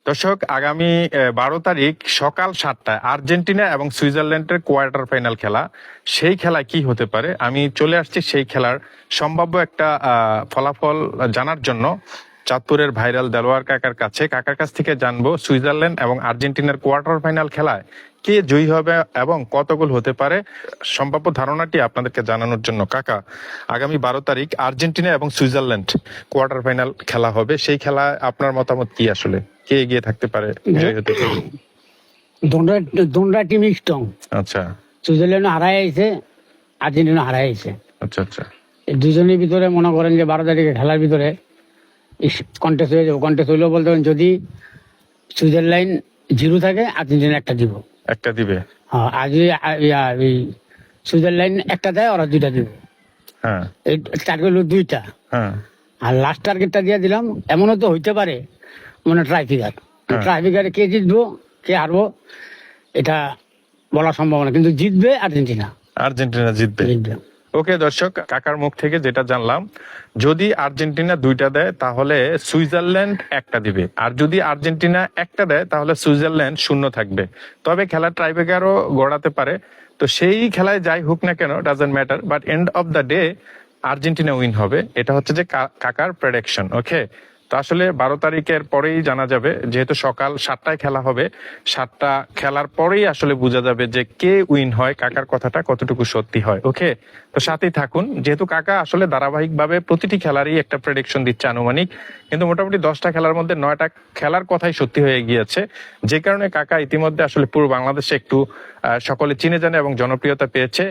দর্শক, আগামী 12 তারিখ সকাল 7টায় আর্জেন্টিনা এবং সুইজারল্যান্ডের কোয়ার্টার ফাইনাল খেলা। সেই খেলায় কি হতে পারে, আমি চলে আসছি সেই খেলার সম্ভাব্য একটা ফলাফল জানার জন্য চাঁদপুরের ভাইরাল দেলোয়ার কাকার কাছ থেকে জানবো সুইজারল্যান্ড এবং আর্জেন্টিনার কোয়ার্টার ফাইনাল খেলায় কে জয়ী হবে এবং কত গোল হতে পারে। সম্ভাব্য ধারণাটি আপনাদেরকে জানানোর জন্য কাকা, আগামী 12 তারিখ আর্জেন্টিনা এবং সুইজারল্যান্ড কোয়ার্টার ফাইনাল খেলা হবে, সেই খেলায় আপনার মতামত কি? আসলে কে এগিয়ে থাকতে পারে, জয়ী হতে পারে? দুটা টিম স্ট্রং। আচ্ছা সুইজারল্যান্ড হারাই আইছে, আর্জেন্টিনা হারাই আইছে। আচ্ছা আচ্ছা এই দুজনের ভিতরে মনে করেন যে 12 তারিখে খেলার ভিতরে কন্টেস্ট হয়ে যাবে। কন্টেস্ট হইলেও বলতে পারেন যদি সুইজারল্যান্ড 0 থাকে আর্জেন্টিনা একটা দিব। একটা দিবে? হ্যাঁ, আর যদি সুইজারল্যান্ড একটা দেয় ওরা 2টা দিব। হ্যাঁ এই টার্গেট হলো 2টা। হ্যাঁ আর লাস্ট টার্গেটটা দিয়ে দিলাম। এমনও তো হইতে পারে মানে ট্রাইফিকার, হ্যাঁ। ট্রাইফিকারে কে জিতবো কে হারবো এটা বলা সম্ভব না, কিন্তু জিতবে আর্জেন্টিনা। আর্জেন্টিনা জিতবে। জিতবে। ওকে দর্শক, কাকার মুখ থেকে যেটা জানলাম, যদি আর্জেন্টিনা 2টা দেয় তাহলে সুইজারল্যান্ড একটা দিবে, আর যদি আর্জেন্টিনা একটা দেয় তাহলে সুইজারল্যান্ড 0 থাকবে। তবে খেলা ট্রাইব্রেকারও গড়াতে পারে। তো সেই খেলায় যাই হোক না কেন, doesn't matter, but end of the day Argentina win হবে। এটা হচ্ছে যে কাকার প্রেডিকশন। ওকে, তো আসলে 12 তারিখের পরেই জানা যাবে, যেহেতু সকাল 7টায় খেলা হবে। 7টা খেলার পরেই আসলে বোঝা যাবে যে কে উইন হয়, কাকার কথাটা কতটুকু সত্যি হয়। ওকে, তো সাথেই থাকুন, যেহেতু কাকা আসলে ধারাবাহিকভাবে প্রতিটি খেলারই একটা প্রেডিকশন দিচ্ছে আনুমানিক, কিন্তু মোটামুটি 10টা খেলার মধ্যে 9টা খেলার কথাই সত্যি হয়ে গিয়েছে। যে কারণে কাকা ইতিমধ্যে আসলে পুরো বাংলাদেশে একটু সকলে চিনে জানে এবং জনপ্রিয়তা পেয়েছে।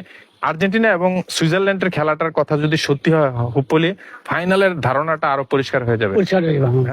আর্জেন্টিনা এবং সুইজারল্যান্ডের খেলাটার কথা যদি সত্যি হয়, হোপফুলি ফাইনালের ধারণাটা আরো পরিষ্কার হয়ে যাবে। পরিষ্কার হয়ে যাবে।